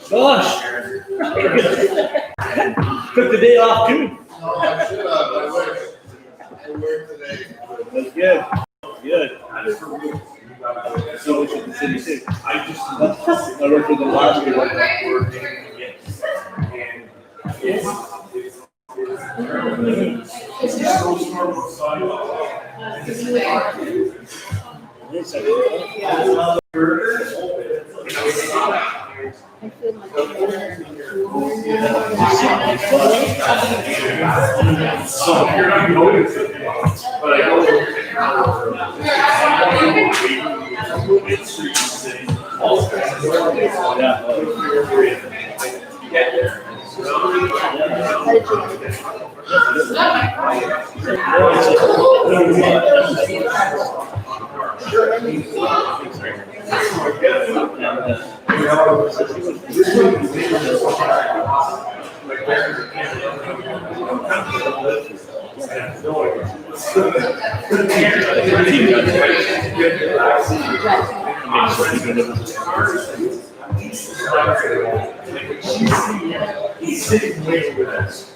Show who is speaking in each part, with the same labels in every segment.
Speaker 1: Gosh, took the day off too.
Speaker 2: I should have, but I work today.
Speaker 1: That's good. Good. So we should the city too. I worked with the last year.
Speaker 3: So you're not going to, but I know. He's sitting waiting with us.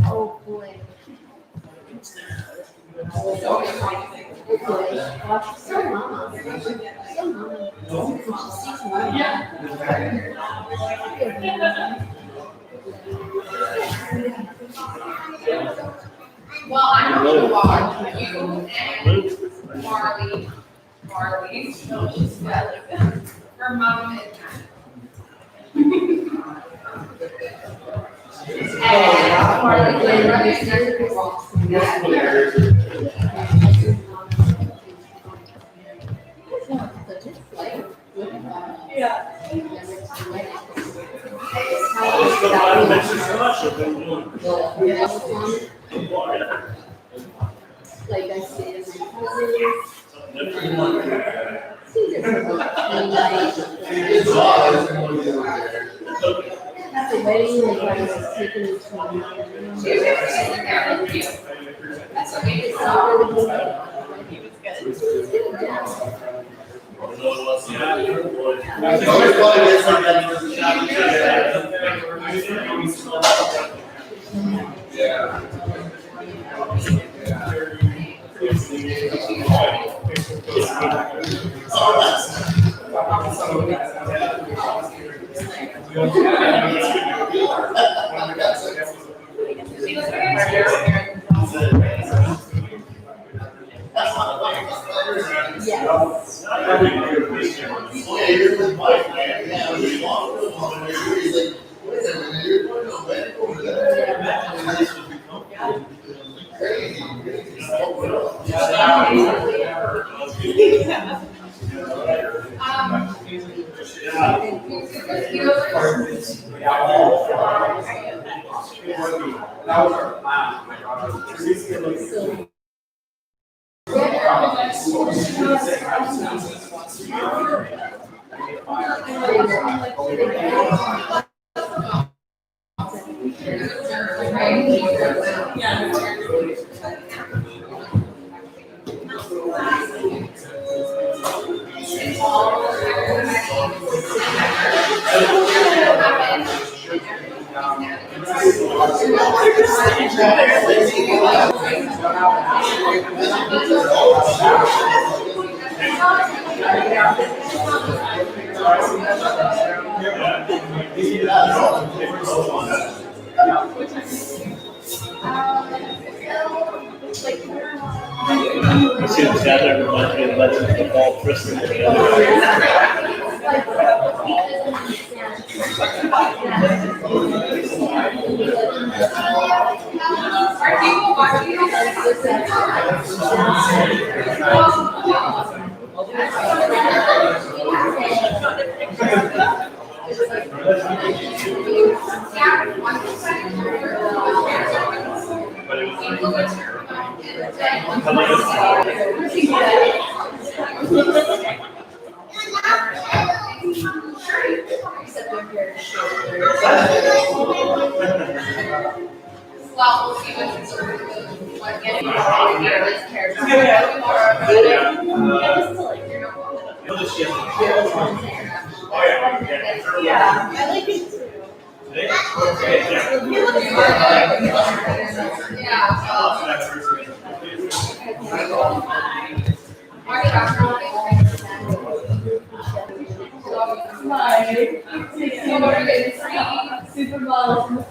Speaker 4: Oh boy. So mama.
Speaker 5: Well, I'm going to watch you and Marley. So she's got her mom is
Speaker 4: Like I see as my cousins.
Speaker 2: It's odd, it's more than there.
Speaker 4: At the wedding, like, I was taking each one.
Speaker 5: She was just sitting there with you. That's what made it so.
Speaker 4: He was good. Yeah.
Speaker 2: It's always fun to get something for the Yeah.
Speaker 5: She was very transparent.
Speaker 4: Yes.
Speaker 2: Yeah, you're with Mike, man. Yeah, he's walking over here. He's like, wait a minute, you're going to a wedding over there. And this would be comfortable. Crazy.
Speaker 1: I see the statue reminds me of Legend of the Fall Christmas.
Speaker 5: Are people watching Well, we'll see what getting this character.
Speaker 4: Yeah, I like it too. Super Bowl.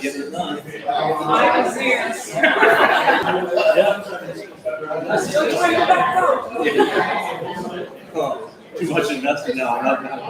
Speaker 1: Get it done. Oh, too much investment now. I'm not that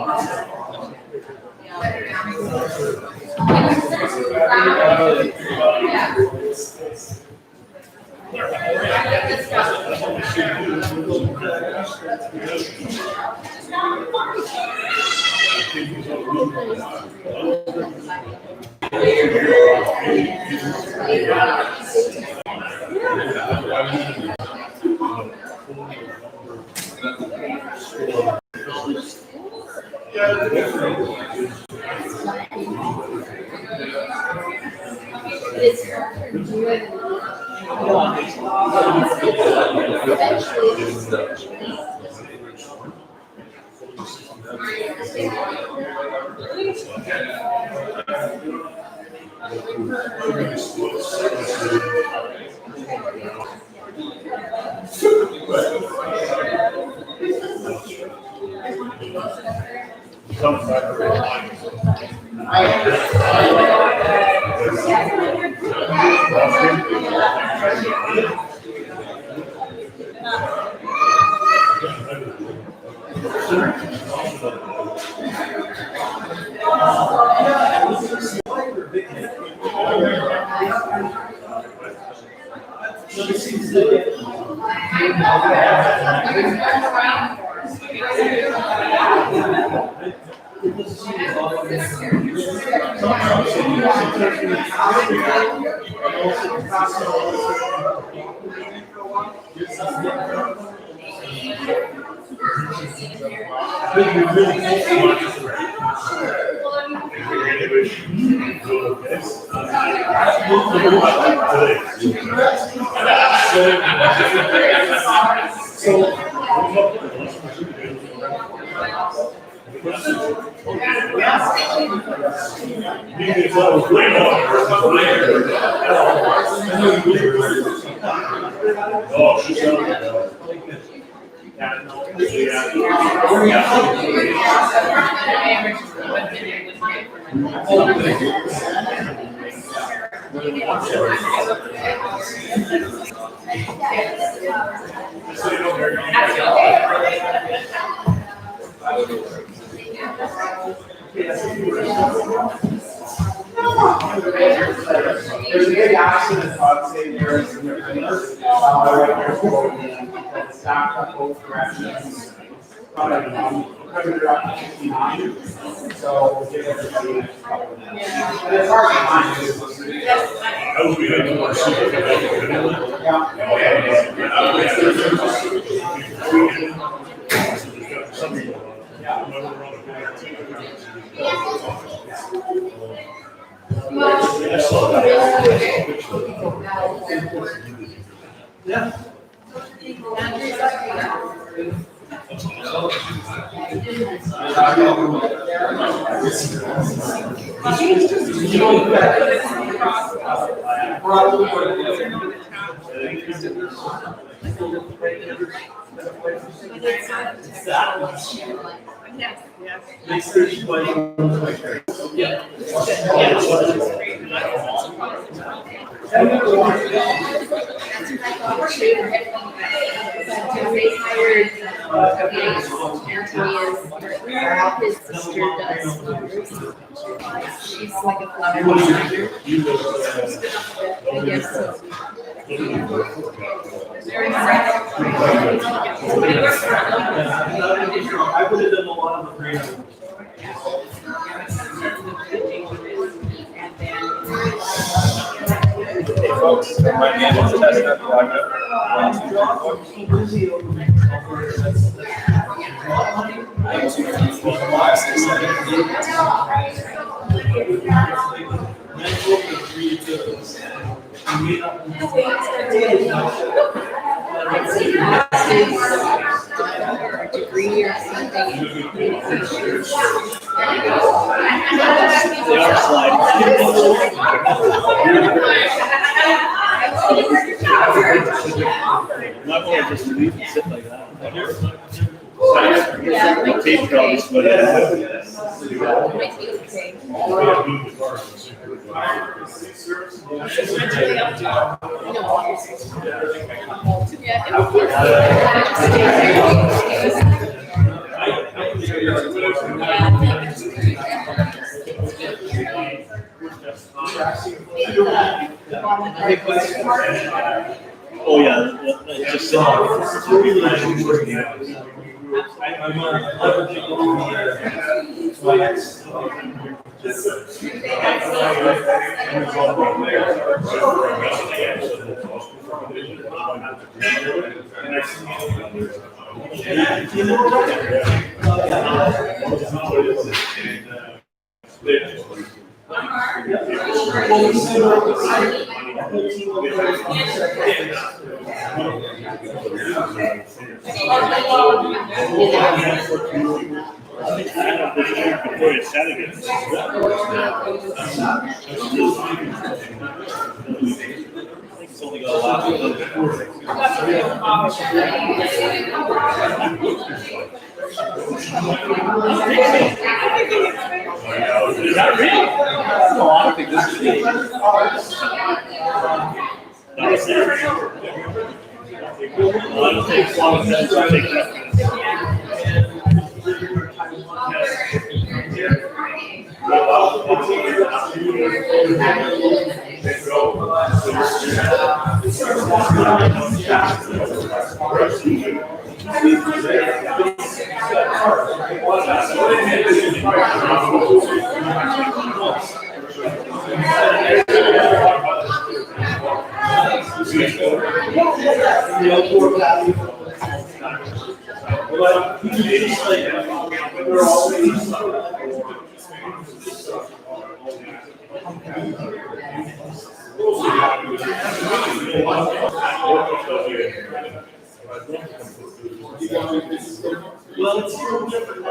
Speaker 3: Oh, she's
Speaker 1: There's a big accident, I'd say, there is in their fingers. It's backed up both directions. Predator up to 59. So we'll give everybody a couple of minutes. And it's hard to find.
Speaker 3: I would be like more super.
Speaker 1: Yeah.
Speaker 4: They hired his sister does. She's like a flower designer. I guess so.
Speaker 1: I would have done a lot of the creative.
Speaker 6: Hey folks, my name is Testa Braga. 1, 2, 1, 2, 3, 4, 5, 6, 7, 8.
Speaker 4: Degree or something in communications.
Speaker 1: I'm not going to just leave and sit like that. Tape probably split it out. Oh yeah, it's just It's only got a lot of Is that real? No, I don't think this is real. No, it's not. Well, I don't think as long as that's, I think that's. Well, it's still different.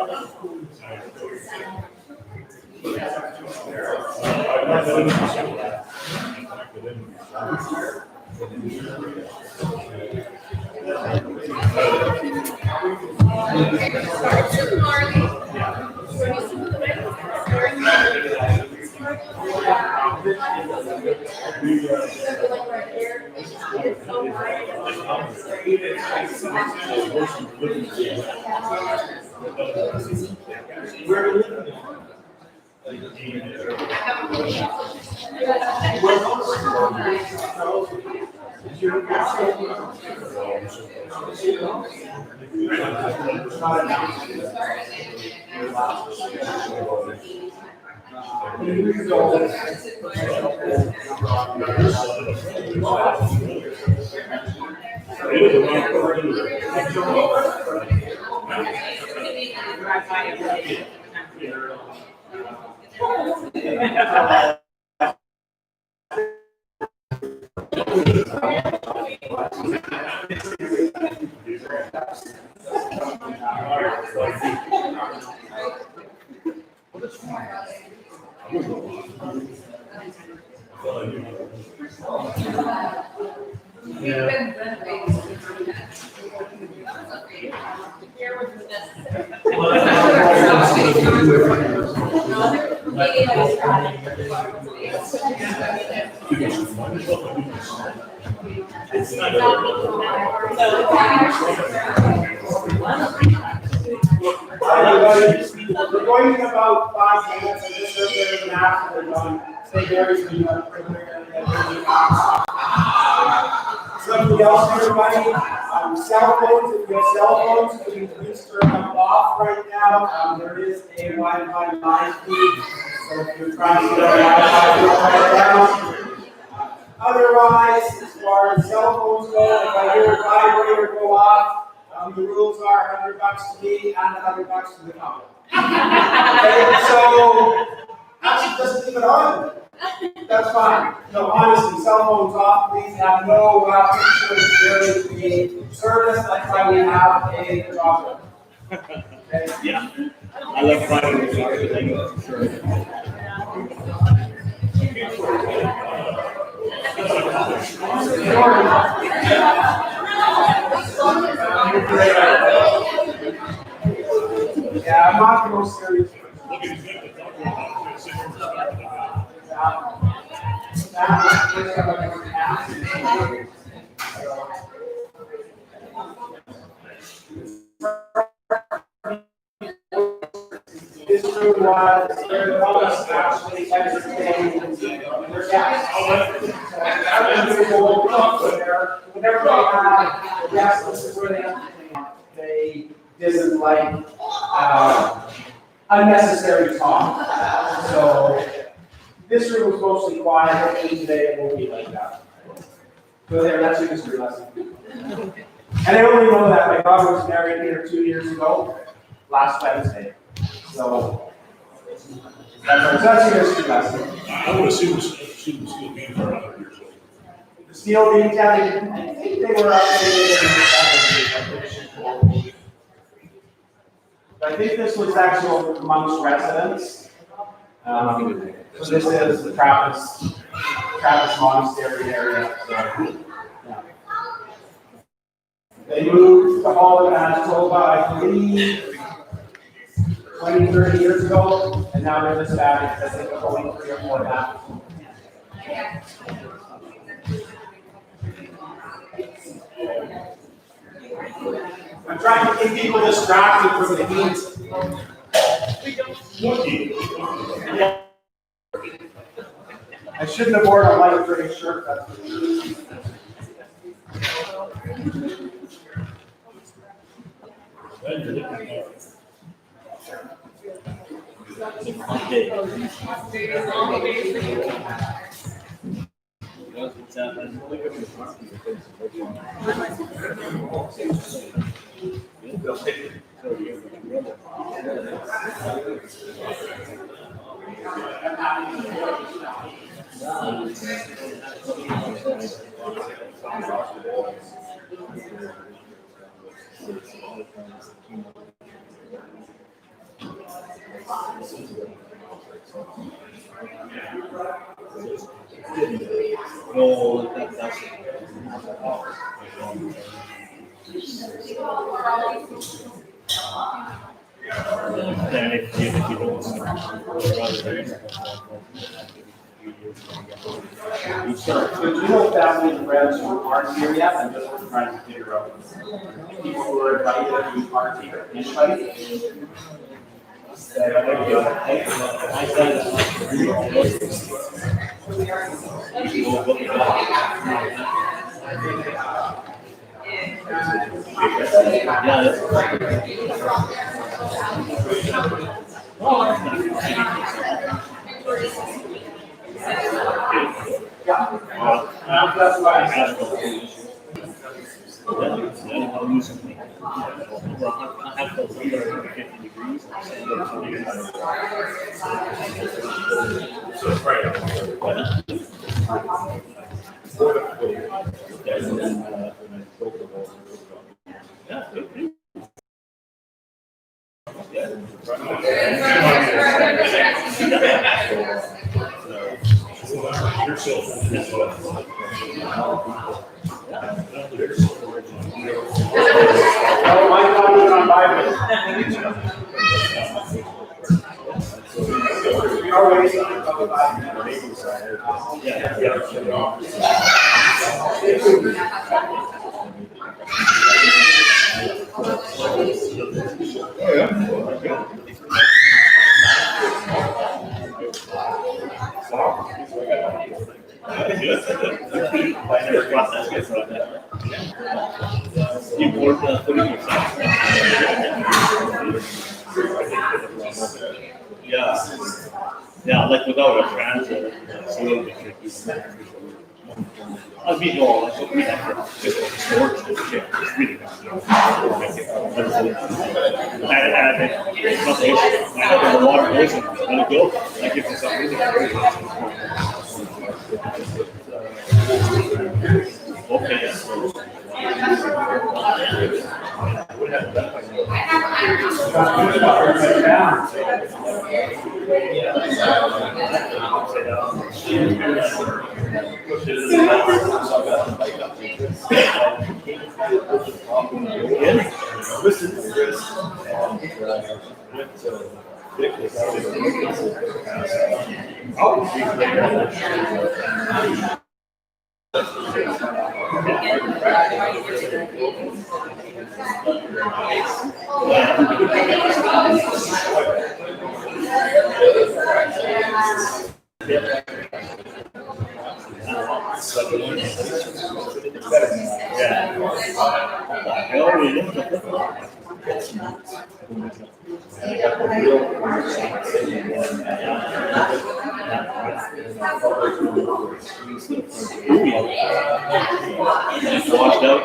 Speaker 7: We're going in about 5 minutes, and just so there's an after we're done. Stay very soon. Somebody else, everybody, cell phones, if you have cell phones, you can please turn them off right now. There is a Wi-Fi line feed, so if you're trying to get a Wi-Fi, turn it down. Otherwise, as far as cell phones go, if I hear a vibrator go off, the rules are $100 to me and $100 to the company. Okay, so actually just leave it on. That's fine. No, honestly, cell phones off. Please have no pictures during the service. That's why we have a dropper. Okay.
Speaker 1: Yeah. I love Friday.
Speaker 7: Yeah, I'm not the most serious. This room was very honest, actually, entertaining. There's guests. Whenever they had guests, this is where they entertain. They didn't like unnecessary talk. So this room was mostly quiet, and today it won't be like that. So there, that's your history lesson. And I only know that my daughter was married here 2 years ago, last Wednesday. So that's your history lesson.
Speaker 1: I would assume she was still being for 100 years old.
Speaker 7: The steel being tagged, I think they were updated in the 70s. I think this was actual monks' residence. So this is the Trappist monastery area. So, yeah. They moved to Hall of Manitoba, I believe, 20, 30 years ago, and now they're just back because they've only 3 or 4 back. I'm trying to keep people distracted from the heat. I shouldn't have worn a light gray shirt, that's for sure. So, you know family and friends who aren't here yet, I'm just trying to figure out. People who are invited who aren't here. Anybody? That's why I said.
Speaker 3: So it's right.
Speaker 7: Oh, my God, you're on Bible. We are waiting on the Bible.
Speaker 1: Yeah, like without a translator, it's a little bit tricky. I mean, no, like, we have just storage this shit, it's really not. I had it's not the issue. I had the water ocean, let it go, that gives us something. Okay, yes. Washed out.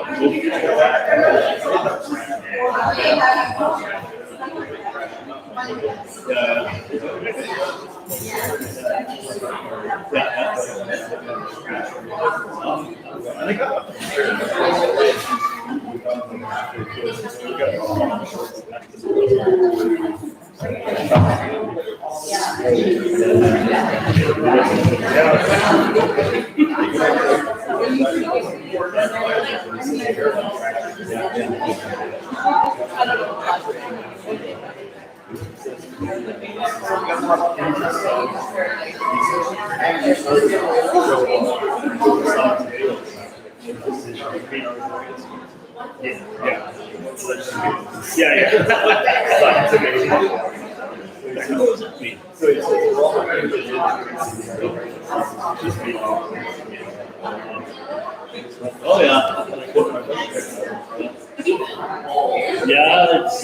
Speaker 1: Oh, yeah. Yeah, it's,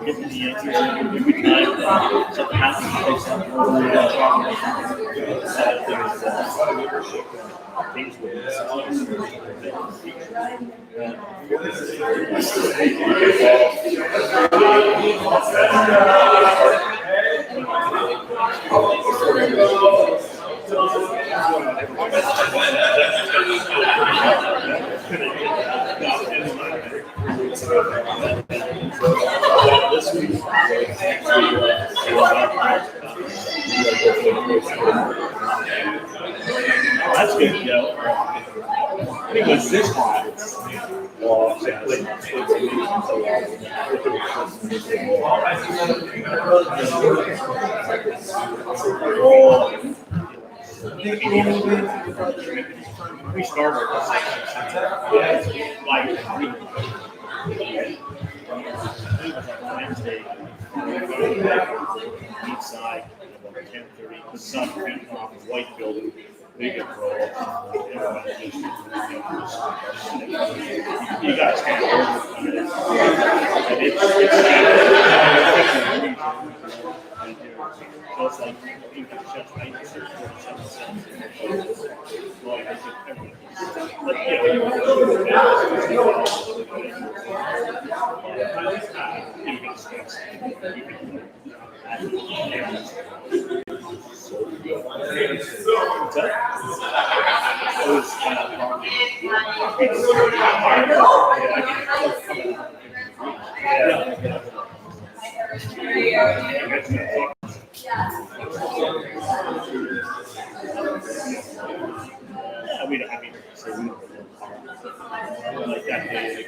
Speaker 1: getting the answers every time something happens, things That's good, Joe. I think it was this hot. We started Wednesday, each side, 10:30, the sun came off the white building, big and roll. You guys can't over it. And it's like, you can shut 90%, 47%. Well, I think everyone. But yeah, we don't, I mean, so we don't like that day.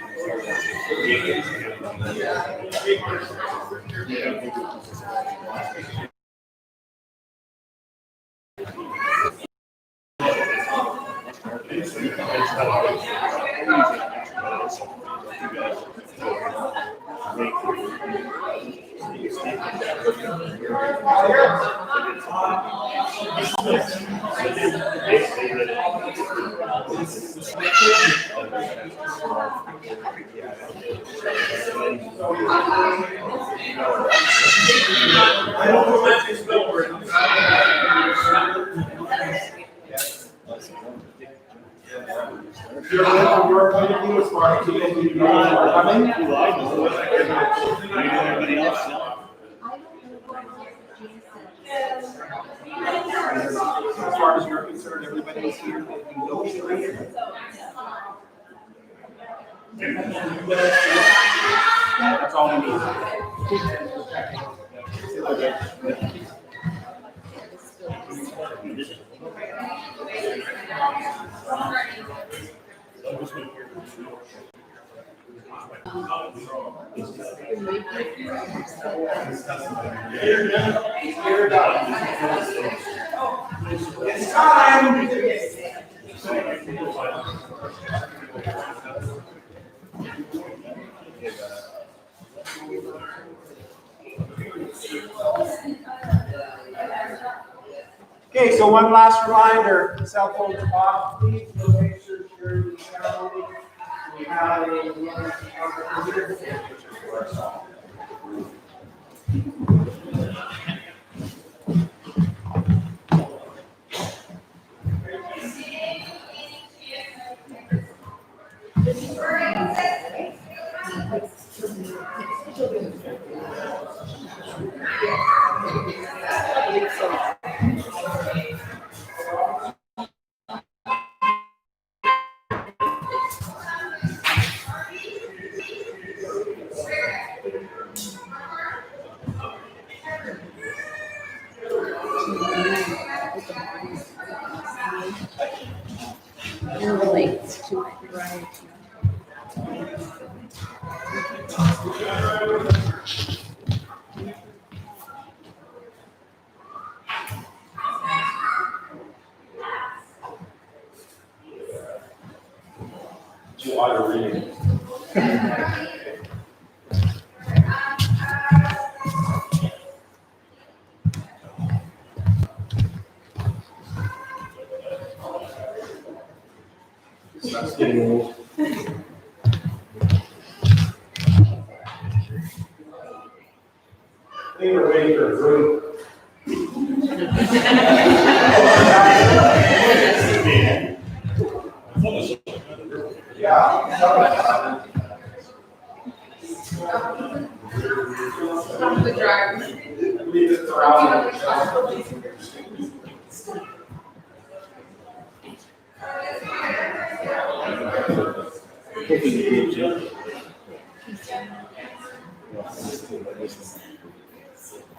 Speaker 7: Your work point of view as far as people who are coming?
Speaker 1: Everybody else now.
Speaker 7: As far as you're concerned, everybody is here that you know is here. That's all we need. It's time. Okay, so one last reminder, cell phones off, please, we'll make sure during the ceremony we have
Speaker 4: Relates to variety.
Speaker 3: Water reading.
Speaker 1: That's getting old.
Speaker 7: They were ready for a group. Yeah.
Speaker 5: The driver.
Speaker 7: Leave it around.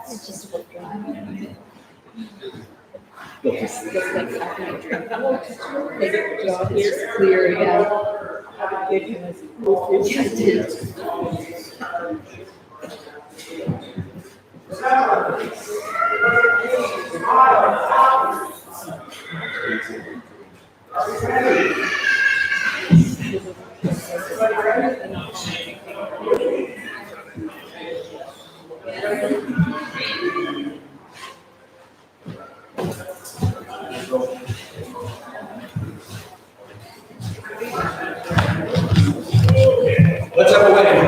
Speaker 4: It's just a good drive. Looks like after you drink. Make it job here clear, yeah. Give him his proof. Yes, it is.
Speaker 7: Let's have a wedding.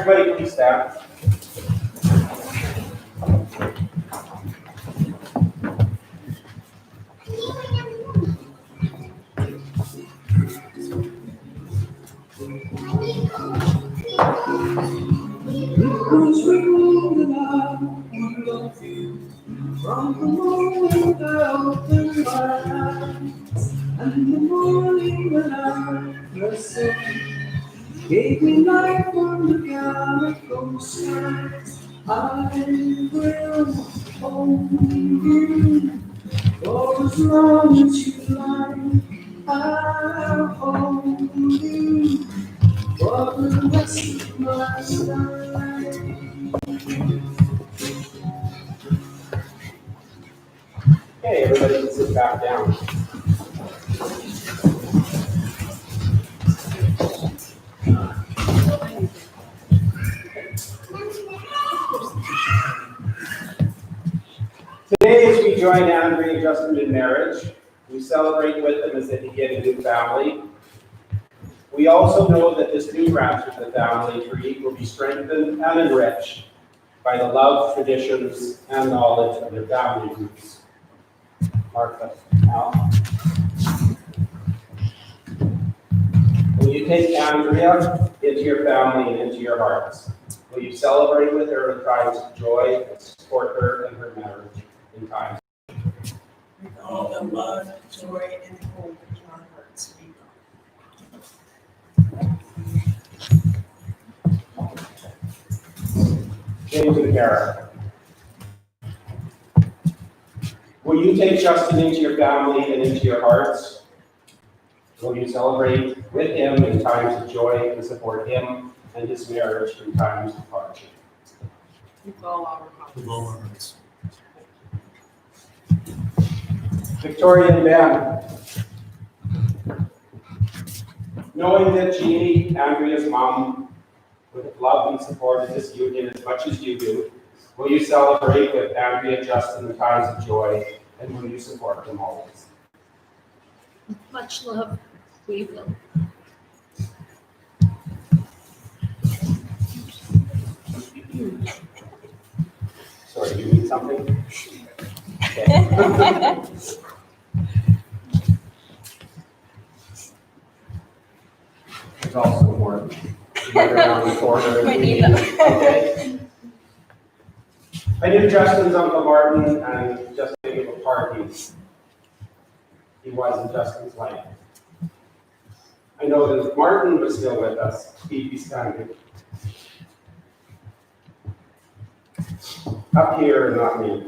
Speaker 7: everybody please stand.
Speaker 8: Because we know that I love you from the moment I opened my eyes and the morning when I first saw you gave me life from the calico skies. I will hold you for as long as you like. I'll hold you for the rest of my life.
Speaker 7: Okay, everybody can sit back down. Today, as we join Andrea Justin in marriage, we celebrate with them as they begin a new family. We also know that this new branch of the family tree will be strengthened and enriched by the love, traditions, and knowledge of their family roots. Martha, Al. Will you take Andrea into your family and into your hearts? Will you celebrate with her in times of joy and support her in her marriage in times?
Speaker 8: With all the love, joy, and hope in our hearts, we
Speaker 7: James and Kara. Will you take Justin into your family and into your hearts? Will you celebrate with him in times of joy and support him and his marriage in times of hardship?
Speaker 8: with all our hearts.
Speaker 7: Victoria and Ben. Knowing that Jeannie, Andrea's mom, would have loved and supported this union as much as you do, will you celebrate with Andrea Justin in times of joy, and will you support them always?
Speaker 4: Much love, we will.
Speaker 7: Sorry, do you need something? Okay. There's also more right around the corner.
Speaker 4: Might need them.
Speaker 7: Okay. I knew Justin's Uncle Martin and just gave a party. He was in Justin's life. I know that if Martin was still with us, he'd be standing up here and not me.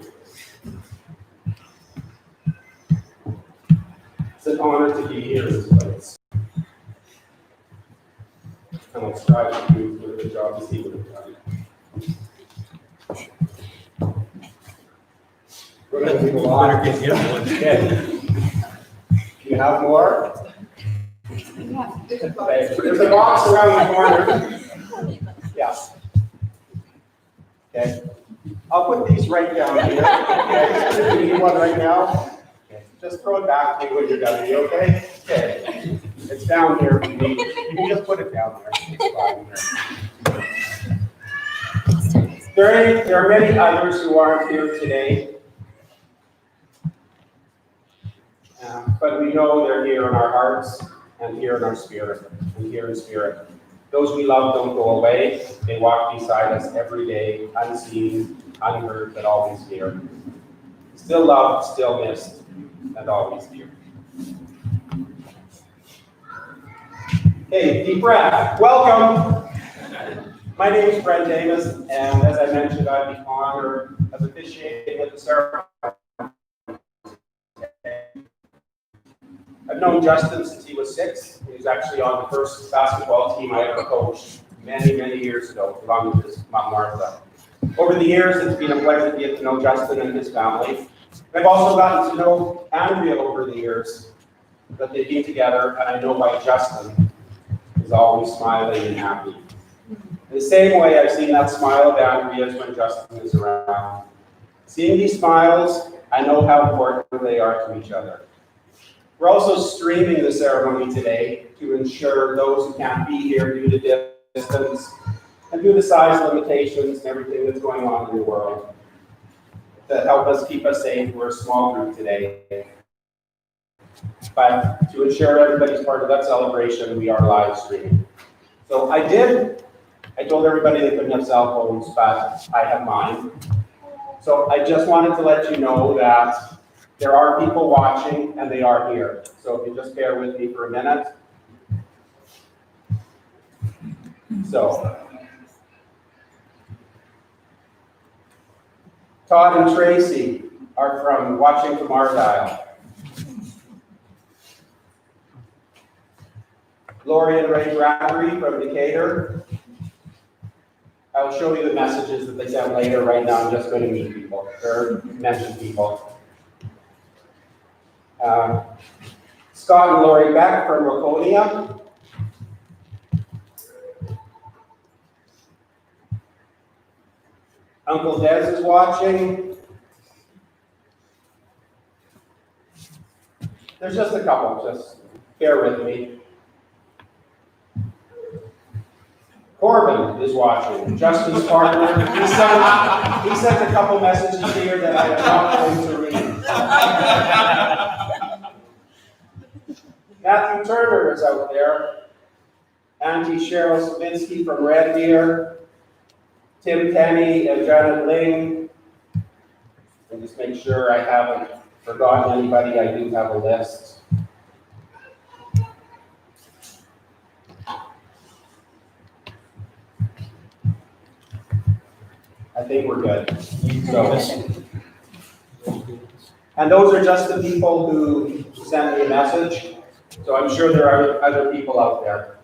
Speaker 7: It's an honor to be here in this place. And I'll strive to do a good job as he would have done. We're going to move on. Okay. You have more? There's a box around the corner. Yeah. Okay. I'll put these right down here. Okay. You need one right now? Okay. Just throw it back to me when you're done. Are you okay? Okay. It's down here. You can just put it down there. It's fine there. There are many others who aren't here today. But we know they're here in our hearts and here in our spirit and here in spirit. Those we love don't go away. They walk beside us every day, unseen, unheard, but always near. Still loved, still missed, and always dear. Okay, deep breath. Welcome. My name is Brent Davis, and as I mentioned, I have the honor of officiating at the ceremony. I've known Justin since he was 6. He was actually on the first basketball team I ever coached many, many years ago, along with his mom, Martha. Over the years, it's been a pleasure to get to know Justin and his family. I've also gotten to know Andrea over the years that they've been together, and I know why Justin is always smiling and happy. In the same way, I've seen that smile of Andrea's when Justin is around. Seeing these smiles, I know how important they are to each other. We're also streaming the ceremony today to ensure those who can't be here due to distance and due to size limitations and everything that's going on in the world that help us keep us safe, we're a small group today. But to ensure everybody's part of that celebration, we are live streaming. So I told everybody they couldn't have cell phones, but I have mine. So I just wanted to let you know that there are people watching and they are here. So if you just bear with me for a minute. So, Todd and Tracy are watching from Argyle. Lori and Ray Bradbury from Decatur. I'll show you the messages that they sent later. Right now, I'm just going to meet people, or mention people. Scott and Lori Beck from Waconia. Uncle Des is watching. There's just a couple, just bear with me. Corbin is watching, Justin's partner. He sent a couple messages here that I am not going to read. Matthew Turner is out there. Auntie Cheryl Slavinsky from Red Deer. Tim Kenny and Janet Ling. And just make sure I haven't forgotten anybody. I do have a list. I think we're good. So, and those are just the people who sent me a message. So I'm sure there are other people out there.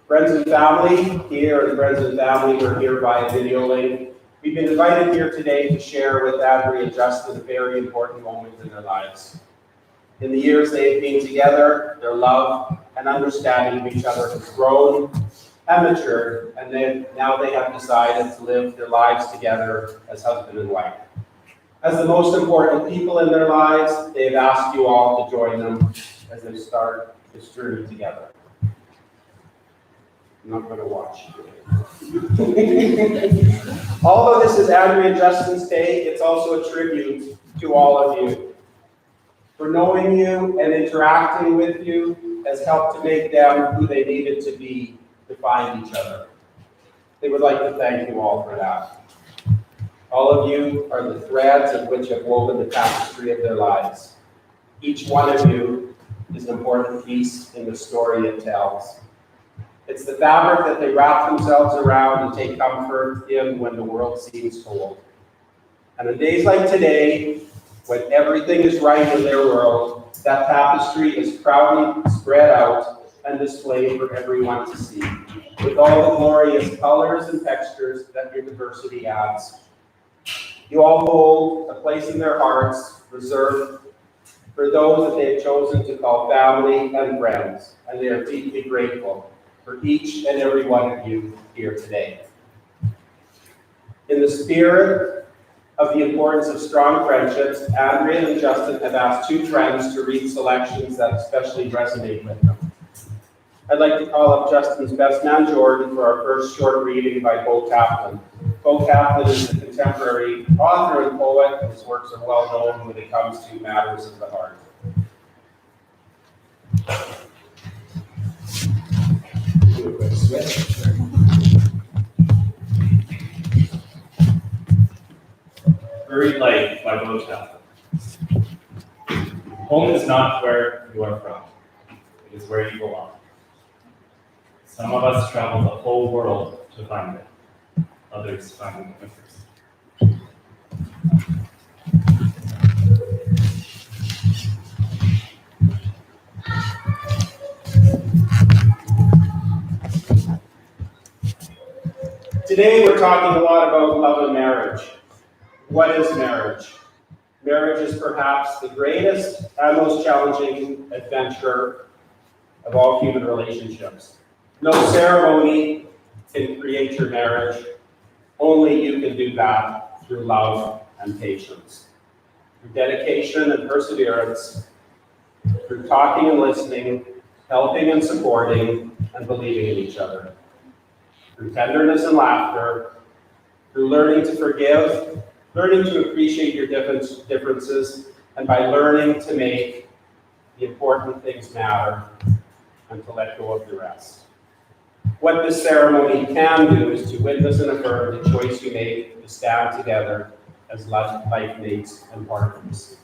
Speaker 7: Friends and family, here and friends and family, we're here by video link. We've been invited here today to share with Andrea Justin a very important moment in their lives. In the years they've been together, their love and understanding of each other has grown and matured, and now they have decided to live their lives together as husband and wife. As the most important people in their lives, they've asked you all to join them as they start this journey together. I'm not going to watch. Although this is Andrea Justin's Day, it's also a tribute to all of you. For knowing you and interacting with you has helped to make them who they needed to be to find each other. They would like to thank you all for that. All of you are the threads of which have woven the tapestry of their lives. Each one of you is an important piece in the story it tells. It's the fabric that they wrap themselves around and take comfort in when the world seems cold. And on days like today, when everything is right in their world, that tapestry is proudly spread out and displayed for everyone to see, with all the glorious colors and textures that your diversity adds. You all hold a place in their hearts reserved for those that they have chosen to call family and friends, and they are deeply grateful for each and every one of you here today. In the spirit of the importance of strong friendships, Andrea and Justin have asked two friends to read selections that especially resonate with them. I'd like to call up Justin's best man, Jordan, for our first short reading by Bo Kaplan. Bo Kaplan is a contemporary author and poet, and his works are well known when it comes to matters of the heart. Do a quick switch.
Speaker 1: Buried Life by Bo Kaplan. Home is not where you are from. It is where you belong. Some of us travel the whole world to find it. Others find it first. Today we're talking a lot about love and marriage. What is marriage? Marriage is perhaps the greatest and most challenging adventure of all human relationships. No ceremony can create your marriage. Only you can do that through love and patience. Through dedication and perseverance, through talking and listening, helping and supporting and believing in each other. Through tenderness and laughter, through learning to forgive, learning to appreciate your differences, and by learning to make the important things matter and to let go of the rest. What this ceremony can do is to witness and affirm the choice you make to stand together as life mates and partners.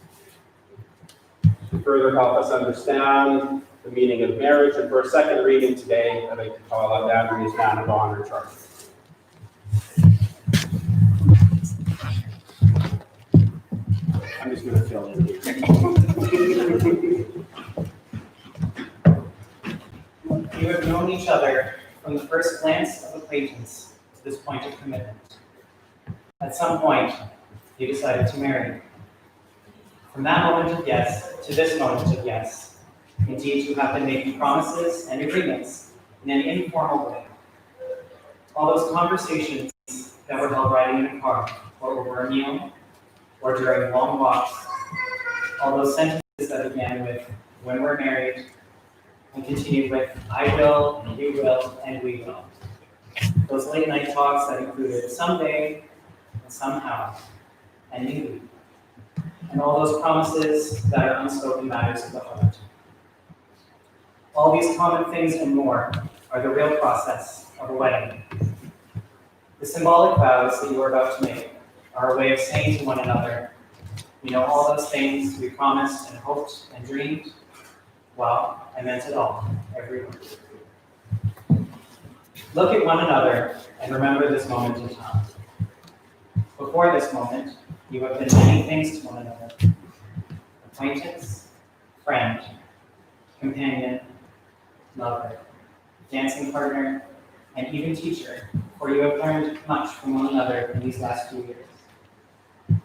Speaker 1: To further help us understand the meaning of marriage, and for a second reading today, I'd like to call out Andrea's man of honor, Charlie. I'm just going to fill in here.
Speaker 9: You have known each other from the first glance of acquaintance to this point of commitment. At some point, you decided to marry. From that moment of yes to this moment of yes, indeed you have been making promises and agreements in an informal way. All those conversations that were held riding in a car, or over a meal, or during long walks, all those sentences that began with, when we're married, and continued with, I will, you will, and we will. Those late night talks that included someday, and somehow, and maybe. And all those promises that are unspoken matters of the heart. All these common things and more are the real process of a wedding. The symbolic vows that you are about to make are a way of saying to one another, we know all those things we promised and hoped and dreamed. Well, I meant it all, every word. Look at one another and remember this moment in time. Before this moment, you have been many things to one another. Acquaintance, friend, companion, lover, dancing partner, and even teacher, for you have learned much from one another in these last few years.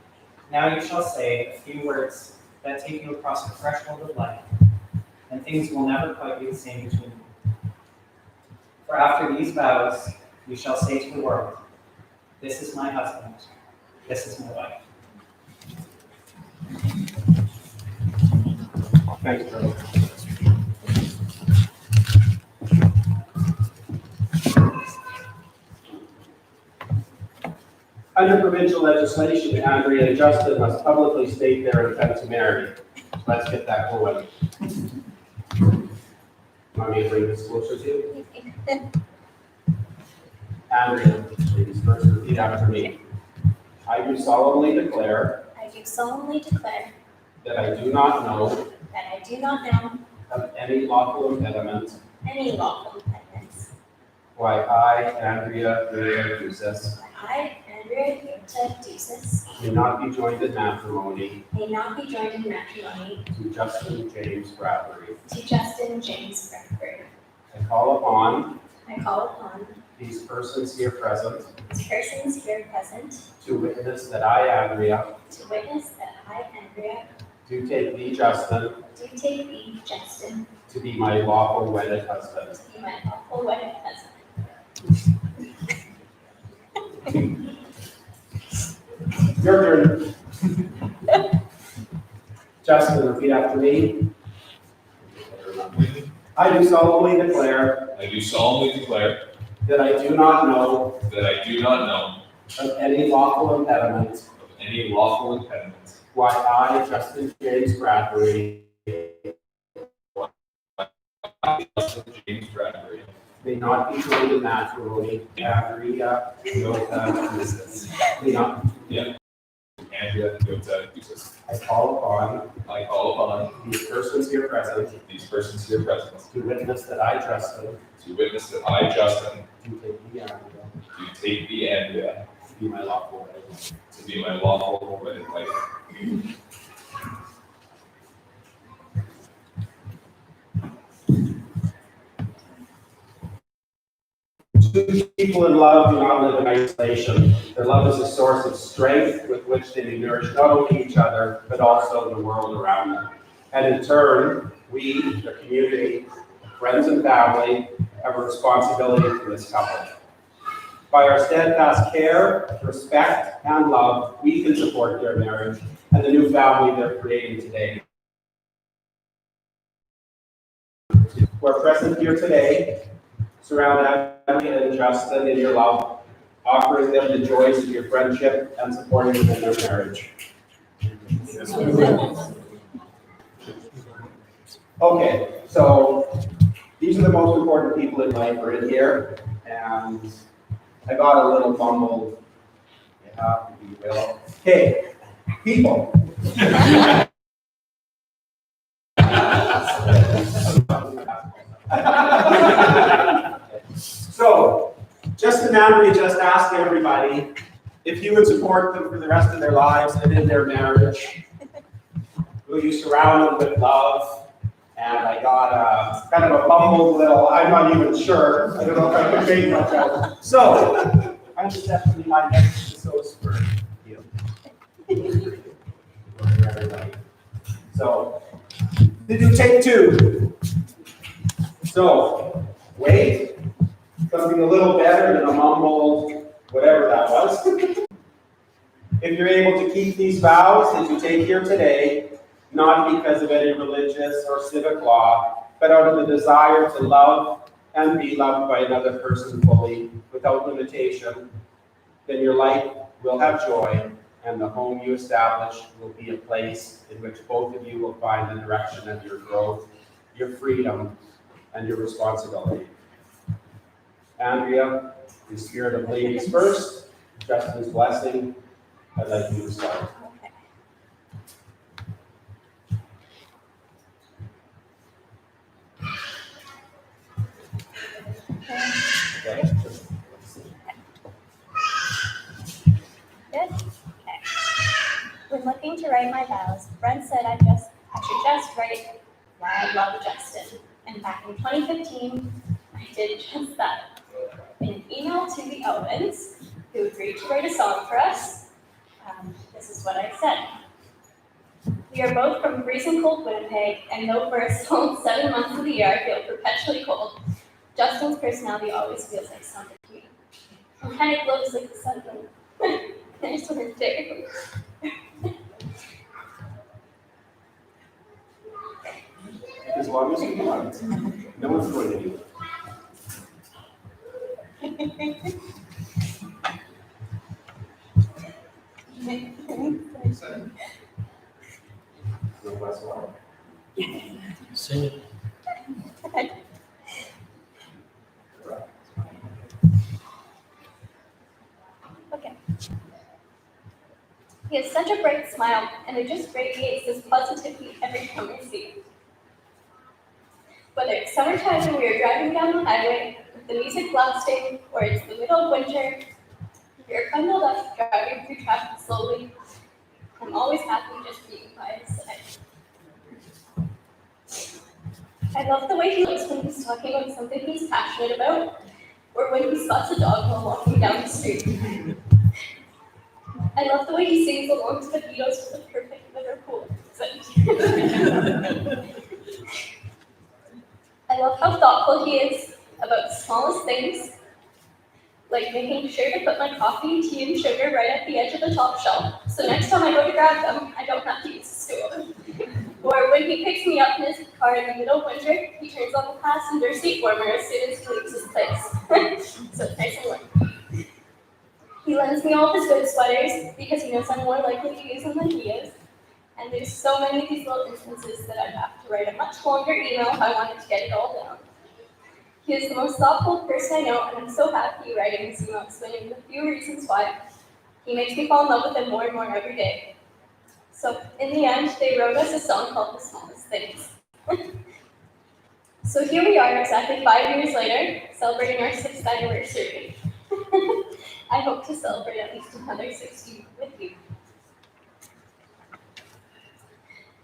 Speaker 9: Now you shall say a few words that take you across the threshold of life, and things will never quite be the same between you. For after these vows, you shall say to the world, this is my husband, this is my wife.
Speaker 1: Thanks, Charlie. Under provincial legislation, Andrea Justin must publicly state their intent to marry. Let's get that going. Want me to bring this closer to you? Andrea, please first repeat after me. I do solemnly declare
Speaker 10: I do solemnly declare
Speaker 1: that I do not know
Speaker 10: that I do not know
Speaker 1: of any lawful impediment
Speaker 10: any lawful impediments
Speaker 1: why I, Andrea Justin,
Speaker 10: I, Andrea Justin,
Speaker 1: may not be joined in matrimony
Speaker 10: may not be joined in matrimony
Speaker 1: to Justin James Bradbury.
Speaker 10: to Justin James Bradbury.
Speaker 1: I call upon
Speaker 10: I call upon
Speaker 1: these persons here present
Speaker 10: these persons here present
Speaker 1: to witness that I, Andrea,
Speaker 10: to witness that I, Andrea,
Speaker 1: do take thee, Justin,
Speaker 10: do take thee, Justin,
Speaker 1: to be my lawful wedded husband.
Speaker 10: to be my lawful wedded husband.
Speaker 1: Your turn. Justin, repeat after me. I do solemnly declare
Speaker 6: I do solemnly declare
Speaker 1: that I do not know
Speaker 6: that I do not know
Speaker 1: of any lawful impediment
Speaker 6: of any lawful impediment
Speaker 1: why I, Justin James Bradbury,
Speaker 6: James Bradbury
Speaker 1: may not be joined in matrimony, Andrea
Speaker 6: Andrea Justin.
Speaker 1: I call upon
Speaker 6: I call upon
Speaker 1: these persons here present
Speaker 6: these persons here present
Speaker 1: to witness that I, Justin,
Speaker 6: to witness that I, Justin,
Speaker 1: do take thee, Andrea,
Speaker 6: do take thee, Andrea,
Speaker 1: to be my lawful wedded.
Speaker 6: to be my lawful wedded wife.
Speaker 1: Two people in love do not live in isolation. Their love is a source of strength with which they may nourish not only each other, but also the world around them. And in turn, we, the community, friends and family, have a responsibility for this couple. By our steadfast care, respect, and love, we can support their marriage and the new family they're creating today. who are present here today, surround Andrea and Justin in your love, offering them the joys of your friendship and supporting them in their marriage. Okay, so these are the most important people in life are in here, and I got a little bumbled. Yeah, you will. Okay, people. So, Justin and Andrea just asked everybody if you would support them for the rest of their lives and in their marriage. Will you surround them with love? And I got a kind of a bumbled little, I'm not even sure. I don't know if I could make much out. So, I'm just definitely my next episodes for you. For everybody. So, did you take two? So, wait. Something a little better than a mumbled, whatever that was. If you're able to keep these vows that you take here today, not because of any religious or civic law, but out of the desire to love and be loved by another person fully, without limitation, then your life will have joy, and the home you establish will be a place in which both of you will find the direction of your growth, your freedom, and your responsibility. Andrea, the spirit of ladies first, Justin's blessing, I'd like you to start.
Speaker 10: Okay.
Speaker 1: Okay.
Speaker 10: Good? Okay. When looking to write my vows, Brent said I should just write why I love Justin. And back in 2015, I did just that. In an email to the Owens, who agreed to write a song for us, this is what I said. We are both from freezing cold Winnipeg, and though for a solid 7 months of the year I feel perpetually cold, Justin's personality always feels like summer to me. He kind of glows like the sun. I just want to stare.
Speaker 1: As long as you want. No one's going to do it. No less water.
Speaker 2: Sing it.
Speaker 10: Okay. He has such a bright smile, and it just radiates this positivity every time I see him. Whether it's summertime and we are driving down the highway with the music blasting, or it's the middle of winter, we are bundled up driving through traffic slowly. I'm always happy just being by his side. I love the way he looks when he's talking about something he's passionate about, or when he spots a dog while walking down the street. I love the way he sings along to the Beatles with a perfect Liverpool accent. I love how thoughtful he is about the smallest things, like making sure to put my coffee, tea, and sugar right at the edge of the top shelf, so next time I go to grab them, I don't have to use the stool. Or when he picks me up in his car in the middle of winter, he turns on the passenger seat warmer as soon as he leaves his place. So it's nice and warm. He lends me all of his good sweaters because he knows I'm more likely to use them than he is. And there's so many of these little instances that I'd have to write a much longer email if I wanted to get it all down. He is the most thoughtful person I know, and I'm so happy writing this email, explaining the few reasons why. He makes me fall in love with him more and more every day. So in the end, they wrote us a song called The Smallest Things. So here we are, exactly 5 years later, celebrating our 6th anniversary. I hope to celebrate at least another 60 with you.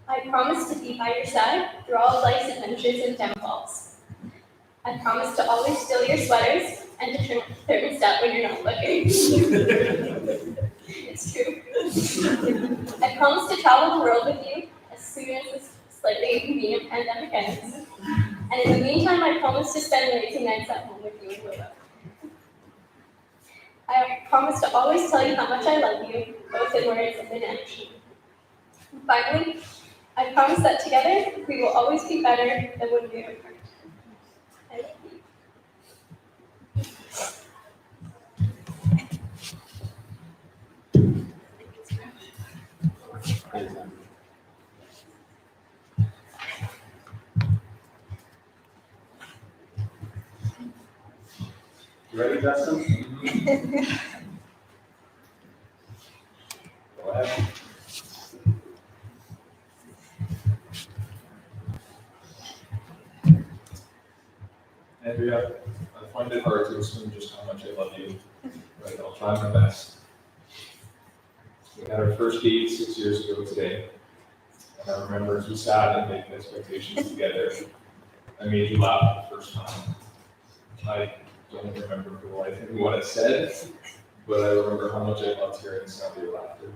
Speaker 10: I promise to be by your side through all of life's adventures and downfalls. I promise to always steal your sweaters and to turn off the thermostat when you're not looking. It's true. I promise to travel the world with you as soon as this slightly inconvenient pandemic ends. And in the meantime, I promise to spend lazy nights at home with you in Willow. I promise to always tell you how much I love you, both in words and in action. Finally, I promise that together we will always be better than when we were apart.
Speaker 1: You ready, Justin? Go ahead.
Speaker 6: Andrea, I find it hard to assume just how much I love you, but I'll try my best. We had our first date 6 years ago today, and I remember as we sat and made expectations together, I made you laugh for the first time. I don't remember for the life of me what I said, but I remember how much I loved hearing the sound of your laughter.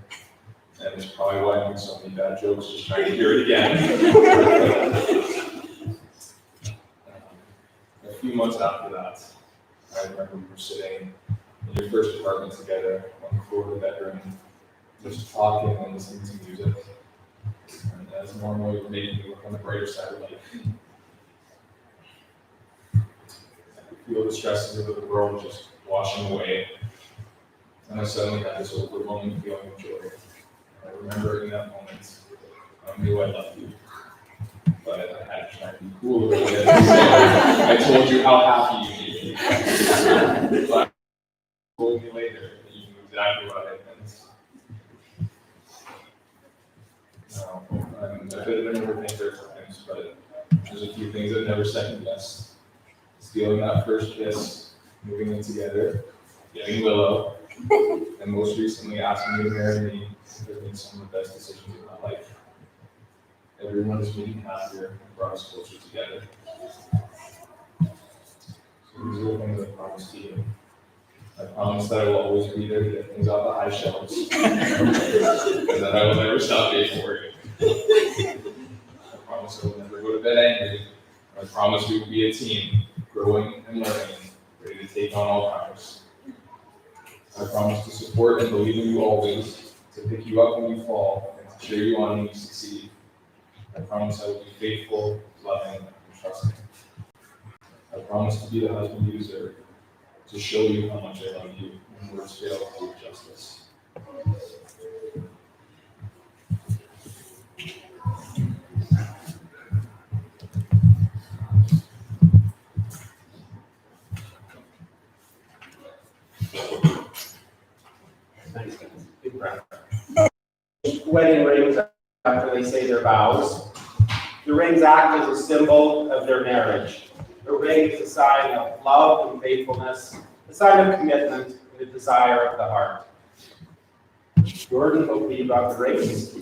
Speaker 6: And it's probably why I make so many bad jokes, just trying to hear it again. A few months after that, I remember we were sitting in your first apartment together on the floor of the bedroom, just talking and listening to music. And as normal, you were making me look on the brighter side of life. I feel the stresses of the world just washing away. And I suddenly had this overwhelming feeling of joy. I remember in that moment, I knew I loved you. But I had to try to be cool about it. I told you how happy you made me. But you told me later that you knew exactly what I meant. I could have been overthink there times, but there's a few things I've never second guessed. Stealing that first kiss, moving in together, getting Willow, and most recently asking you to marry me has been some of the best decisions of my life. Everyone is meeting happier and brought us closer together. So these are the things I promise to you. I promise that I will always be there to get things off the high shelves. And that I will never stop paying for it. I promise I will never go to bed angry. I promise we will be a team, growing and learning, ready to take on all comers. I promise to support and believe in you always, to pick you up when you fall, and to cheer you on when you succeed. I promise I will be faithful, loving, and trusting. I promise to be the husband you deserve, to show you how much I love you when words fail to do justice.
Speaker 1: Thanks, guys. Big breath. Wedding rings, after they say their vows, the rings act as a symbol of their marriage. The ring is a sign of love and faithfulness, a sign of commitment and a desire of the heart. Jordan, hopefully you got the rings.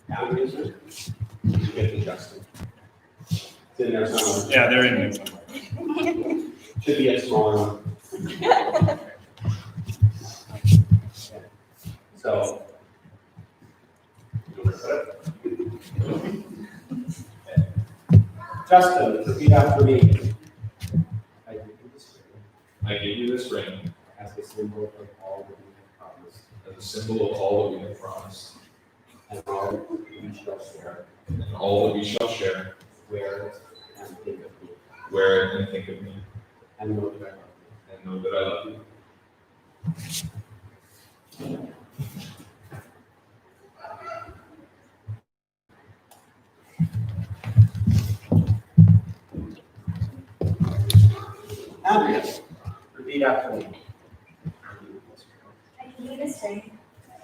Speaker 1: Andrea, you get the Justin. It's in there somewhere.
Speaker 3: Yeah, they're in there somewhere.
Speaker 1: Should be a smaller one. So. Justin, repeat after me.
Speaker 6: I give you this ring
Speaker 1: As a symbol of all that we have promised,
Speaker 6: as a symbol of all that we have promised,
Speaker 1: and all that we shall share,
Speaker 6: and all that we shall share,
Speaker 1: wear and think of me,
Speaker 6: wear it and think of me,
Speaker 1: and know that I love you.
Speaker 6: and know that I love you.
Speaker 1: Andrea, repeat after me.
Speaker 10: I give you this ring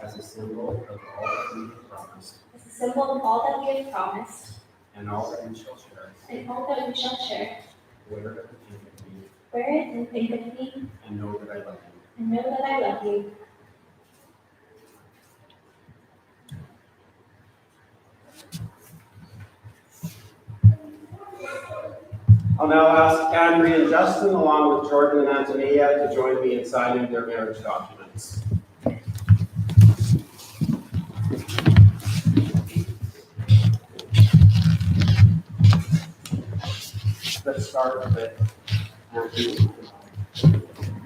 Speaker 1: As a symbol of all that we have promised,
Speaker 10: as a symbol of all that we have promised
Speaker 1: and all that we shall share,
Speaker 10: and all that we shall share.
Speaker 1: wear it and think of me,
Speaker 10: Wear it and think of me
Speaker 1: and know that I love you.
Speaker 10: and know that I love you.
Speaker 1: I'll now ask Andrea and Justin, along with Jordan and Antonia, to join me in signing their marriage documents. Let's start with Andrea.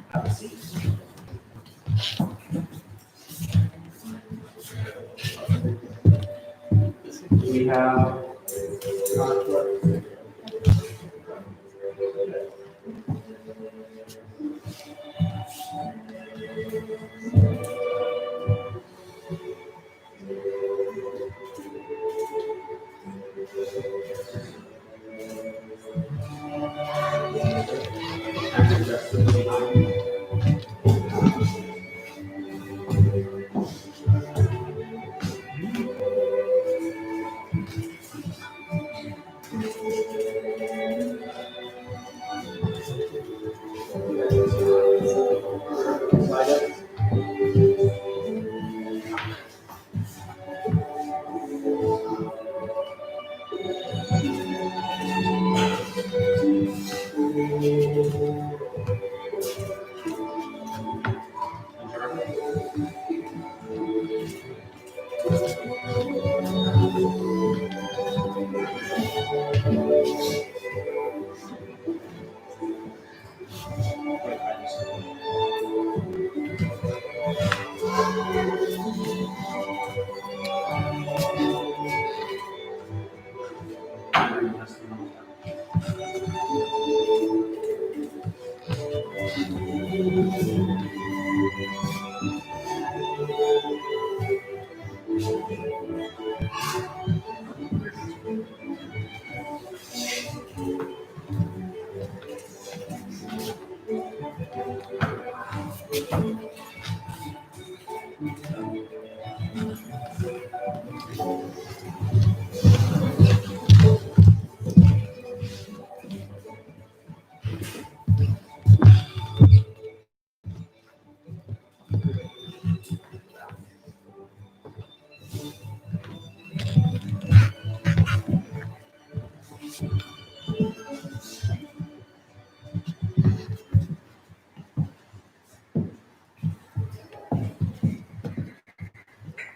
Speaker 1: Have a seat. Do we have Justin behind me. Slide it.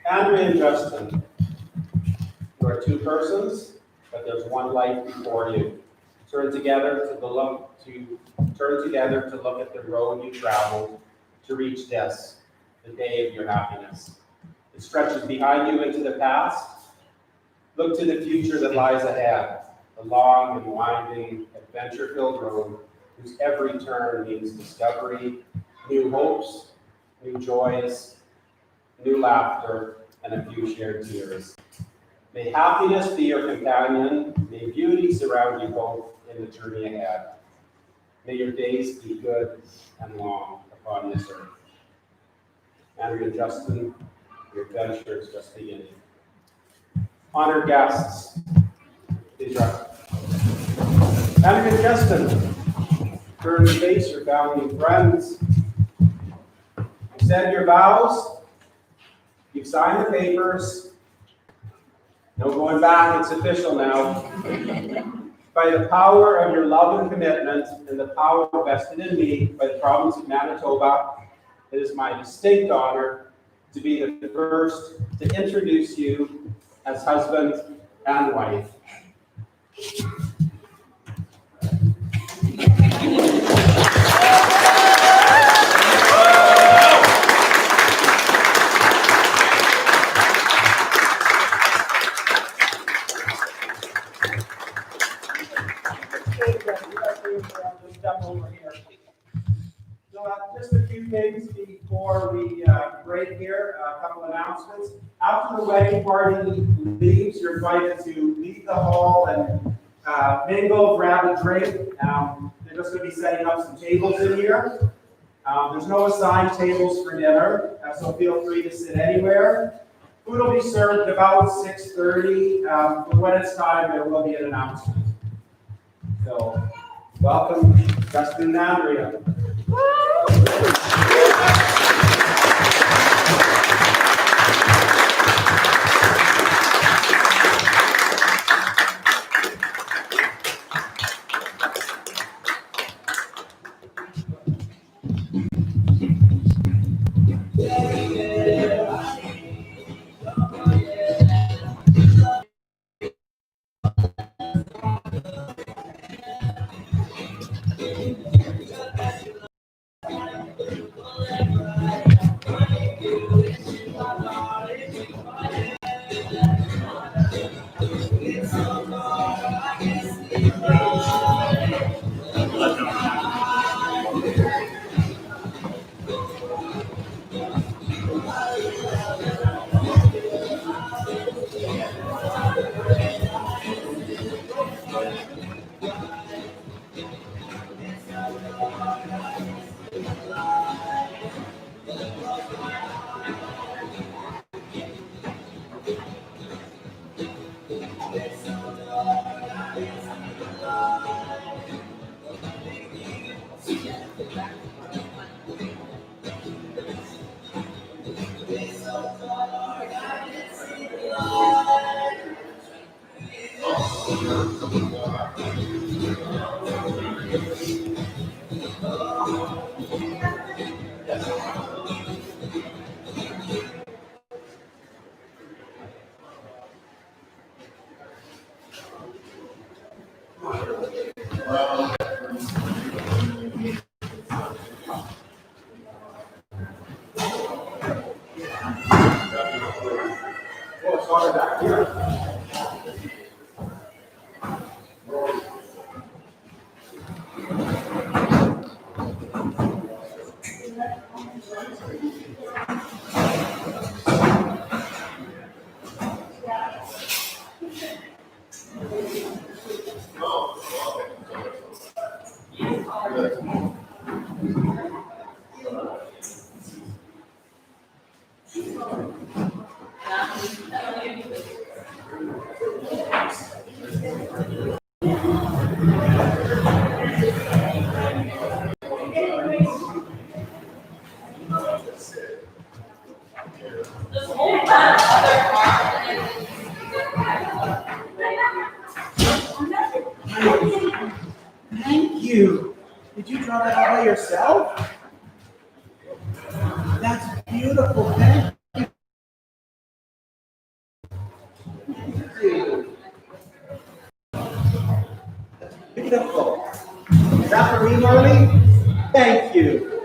Speaker 1: Andrea and Justin, you are two persons, but there's one life before you. Turn together to look at the road you traveled to reach this, the day of your happiness. It stretches behind you into the past. Look to the future that lies ahead, the long and winding, adventure-filled road whose every turn means discovery, new hopes, new joys, new laughter, and a few shared tears. May happiness be your companion. May beauty surround you both in the journey ahead. May your days be good and long upon this earth. Andrea Justin, your adventure is just beginning. Honored guests, please rise. Andrea Justin, turn to face your founding friends. You said your vows. You've signed the papers. No going back, it's official now. By the power of your love and commitment and the power vested in me by the province of Manitoba, it is my distinct honor to be the first to introduce you as husband and wife. Just a few things before we break here, a couple announcements. After the wedding party leaves, you're invited to leave the hall and mingle, grab a drink. They're just going to be setting up some tables in here. There's no assigned tables for dinner, so feel free to sit anywhere. Food will be served at about 6:30. But when it's time, there will be an announcement. So, welcome, Justin and Andrea.
Speaker 7: Thank you. Did you draw that all by yourself? That's beautiful. Thank you. That's beautiful. Is that for me, Marley? Thank you.